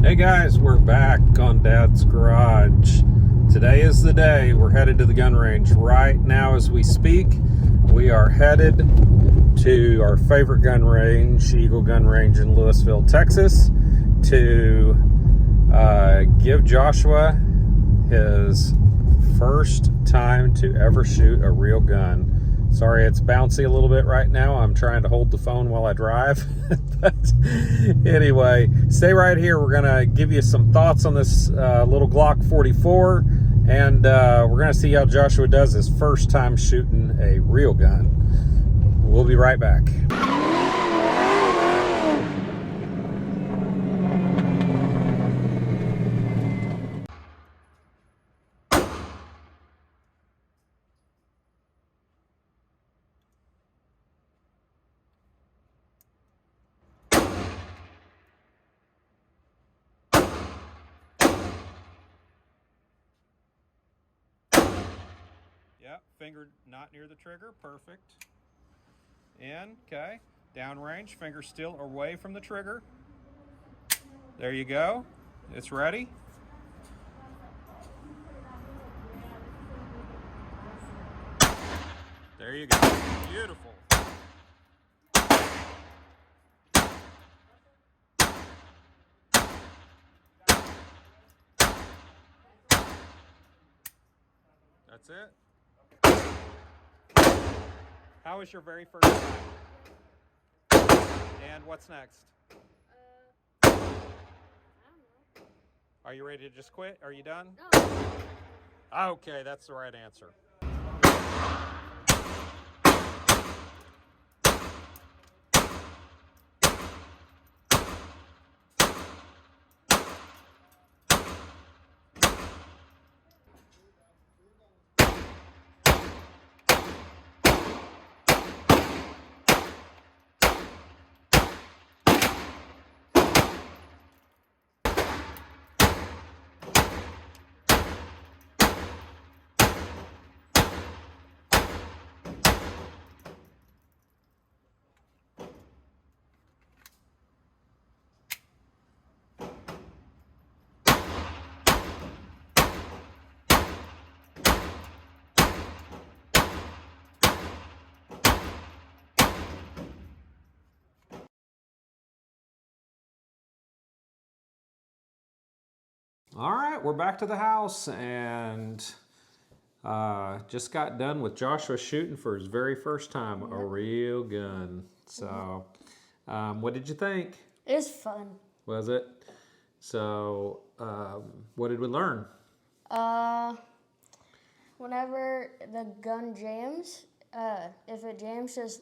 Hey guys, we're back on Dad's Garage. Today is the day. We're headed to the gun range right now as we speak. We are headed to our favorite gun range, Eagle Gun Range in Lewisville, Texas, to give Joshua his first time to ever shoot a real gun. Sorry, it's bouncy a little bit right now. I'm trying to hold the phone while I drive. But anyway, stay right here. We're going to give you some thoughts on this little Glock 44. And we're going to see how Joshua does his first time shooting a real gun. We'll be right back. Yep, finger not near the trigger, perfect. In, okay. Downrange, finger still away from the trigger. There you go. It's ready. There you go. Beautiful. That's it. How was your very first time? And what's next? I don't know. Are you ready to just quit? Are you done? No. Okay, that's the right answer. All right, we're back to the house and just got done with Joshua shooting for his very first time a real gun. So, what did you think? It was fun. Was it? So, what did we learn? Whenever the gun jams, if it jams, just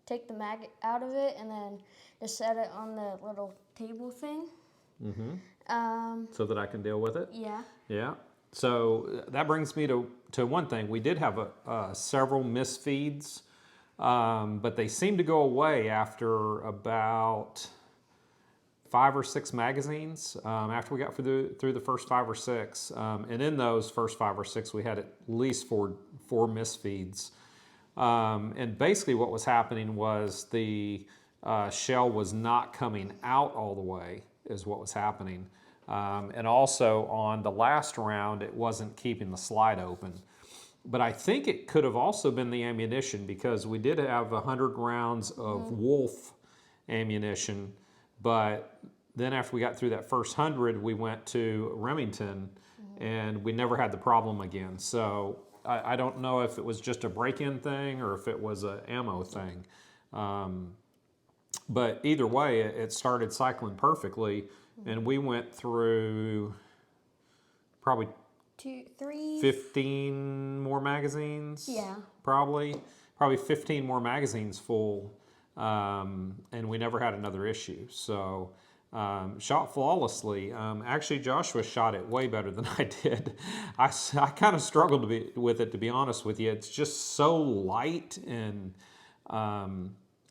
take the mag out of it and then just set it on the little table thing. Mm-hmm. So that I can deal with it? Yeah. Yeah. So that brings me to one thing. We did have several misfeeds, but they seemed to go away after about 5 or 6 magazines, after we got through the first 5 or 6. And in those first 5 or 6, we had at least four misfeeds. And basically what was happening was the shell was not coming out all the way is what was happening. And also on the last round, it wasn't keeping the slide open. But I think it could have also been the ammunition because we did have 100 rounds of Wolf ammunition. But then after we got through that first 100, we went to Remington and we never had the problem again. So I don't know if it was just a break-in thing or if it was an ammo thing. But either way, it started cycling perfectly. And we went through probably 15 more magazines. Yeah. Probably 15 more magazines full. And we never had another issue. So shot flawlessly. Actually, Joshua shot it way better than I did. I kind of struggled with it, to be honest with you. It's just so light and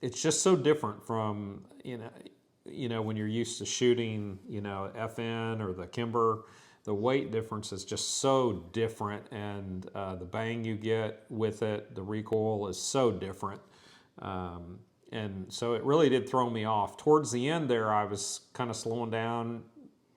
it's just so different from, when you're used to shooting, FN or the Kimber. The weight difference is just so different, and the bang you get with it, the recoil is so different. And so it really did throw me off. Towards the end there, I was kind of slowing down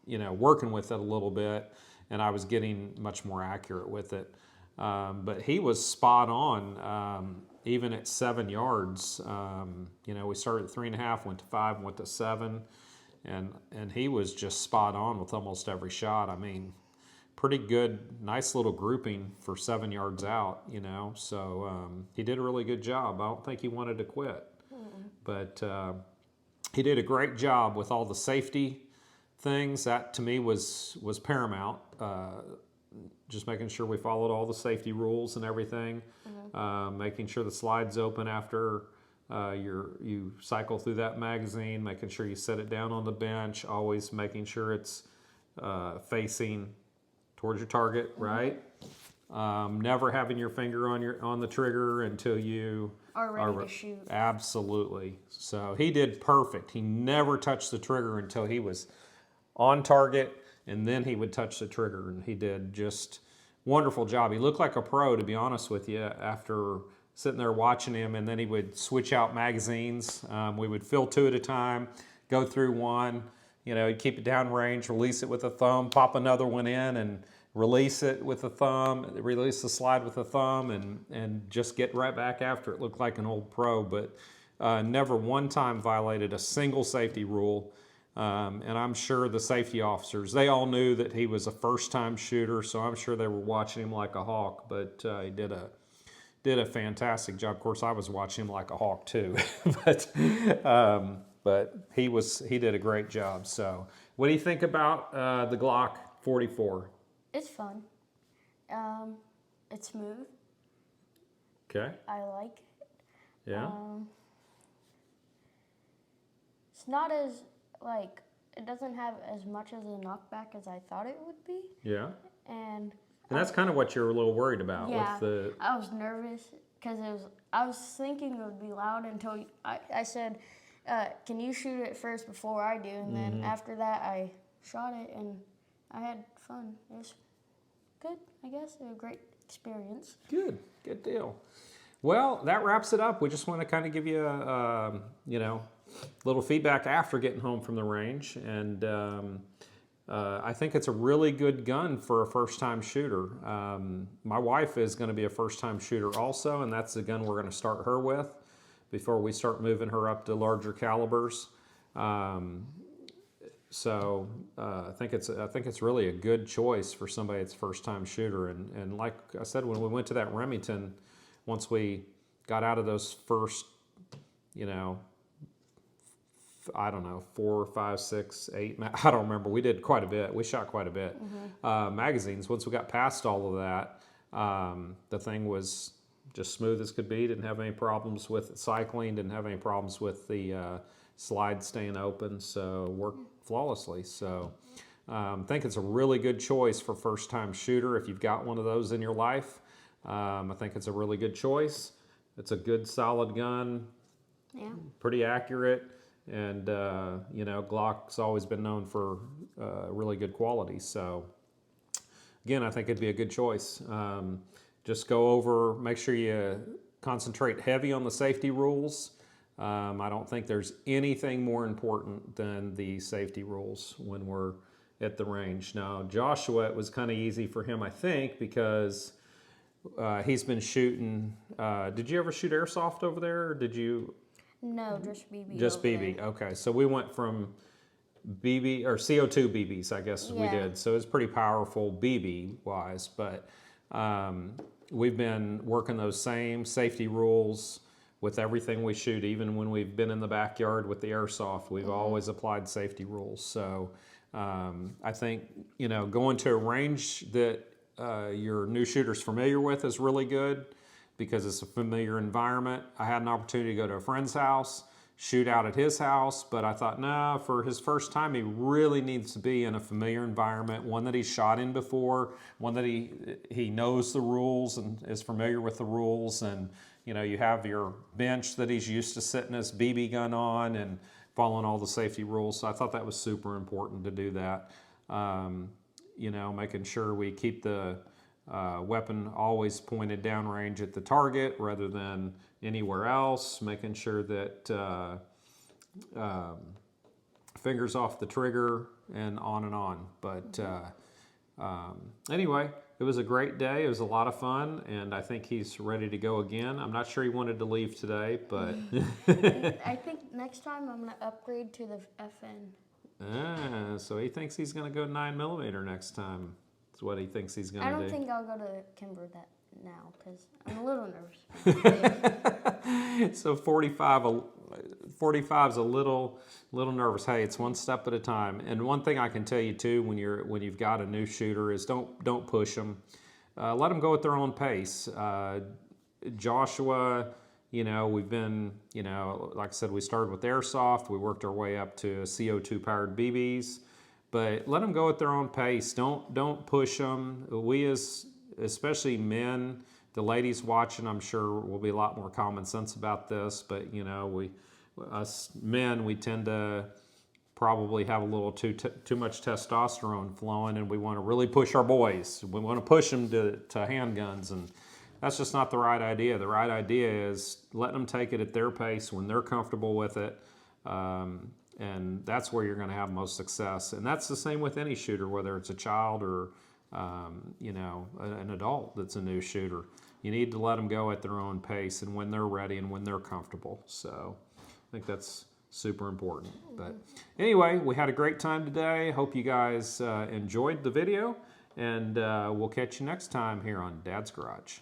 working with it a little bit, and I was getting much more accurate with it. But he was spot on, even at 7 yards. We started at 3.5, went to 5, went to 7, and he was just spot on with almost every shot. I mean, pretty good, nice little grouping for 7 yards out. So he did a really good job. I don't think he wanted to quit, but he did a great job with all the safety things. That to me was paramount. Just making sure we followed all the safety rules and everything. Making sure the slide's open after you cycle through that magazine. Making sure you set it down on the bench. Always making sure it's facing towards your target, right? Never having your finger on the trigger until you are ready to shoot. Absolutely. So he did perfect. He never touched the trigger until he was on target, and then he would touch the trigger, and he did just wonderful job. He looked like a pro, to be honest with you, after sitting there watching him, and then he would switch out magazines. We would fill 2 at a time, go through one, he'd keep it down range, release it with a thumb, pop another one in, and release it with a thumb, release the slide with a thumb, and just get right back after it. Looked like an old pro, but never one time violated a single safety rule. And I'm sure the safety officers, they all knew that he was a first-time shooter, so I'm sure they were watching him like a hawk, but he did a fantastic job. Of course, I was watching him like a hawk too, but he did a great job. So what do you think about the Glock 44? It's fun. It's smooth. Okay. I like it. Yeah. It's not as, it doesn't have as much as a knockback as I thought it would be. Yeah. And that's kind of what you're a little worried about. Yeah, with the... I was nervous because I was thinking it would be loud until I said, can you shoot it first before I do? And then after that, I shot it, and I had fun. It was good, I guess. A great experience. Good deal. Well, that wraps it up. We just want to kind of give you a little feedback after getting home from the range, and I think it's a really good gun for a first-time shooter. My wife is going to be a first-time shooter also, and that's the gun we're going to start her with before we start moving her up to larger calibers. So I think it's really a good choice for somebody that's first-time shooter. And like I said, when we went to that Remington, once we got out of those first, I don't know, 4, 5, 6, 8, I don't remember. We did quite a bit. We shot quite a bit. Magazines, once we got past all of that, the thing was just smooth as could be. Didn't have any problems with cycling, didn't have any problems with the slide staying open, so worked flawlessly. So I think it's a really good choice for first-time shooter. If you've got one of those in your life, I think it's a really good choice. It's a good, solid gun, pretty accurate, and Glock's always been known for really good quality. So again, I think it'd be a good choice. Just go over, make sure you concentrate heavy on the safety rules. I don't think there's anything more important than the safety rules when we're at the range. Now, Joshua, it was kind of easy for him, I think, because he's been shooting. Did you ever shoot airsoft over there, or did you? No, just BB. Just BB. There. Okay, so we went from BB or CO2 BBs, I guess we did. So it's pretty powerful BB wise, but we've been working those same safety rules with everything we shoot. Even when we've been in the backyard with the airsoft, we've always applied safety rules. So I think going to a range that your new shooter's familiar with is really good, because it's a familiar environment. I had an opportunity to go to a friend's house, shoot out at his house, but I thought, no, for his first time, he really needs to be in a familiar environment, one that he's shot in before, one that he knows the rules and is familiar with the rules, and you have your bench that he's used to sitting his BB gun on and following all the safety rules. So I thought that was super important to do that. Making sure we keep the weapon always pointed downrange at the target rather than anywhere else, making sure that fingers off the trigger, and on and on. But anyway, it was a great day. It was a lot of fun, and I think he's ready to go again. I'm not sure he wanted to leave today, but I think next time I'm gonna upgrade to the FN. So he thinks he's going to go 9mm next time. That's what he thinks he's going I to do. don't think I'll go to Kimber that now because I'm a little nervous. So 45's a little nervous. Hey, it's one step at a time. And one thing I can tell you too, when you've got a new shooter, is don't push them. Let them go at their own pace. Joshua, we've been, like I said, we started with airsoft. We worked our way up to CO2 powered BBs, but let them go at their own pace. Don't push them. We especially men, the ladies watching, I'm sure will be a lot more common sense about this, but us men, we tend to probably have a little too much testosterone flowing, and we want to really push our boys. We want to push them to handguns, and that's just not the right idea. The right idea is let them take it at their pace when they're comfortable with it, and that's where you're going to have most success. And that's the same with any shooter, whether it's a child or an adult that's a new shooter. You need to let them go at their own pace and when they're ready and when they're comfortable. So I think that's super important. But anyway, we had a great time today. Hope you guys enjoyed the video, and we'll catch you next time here on Dad's Garage.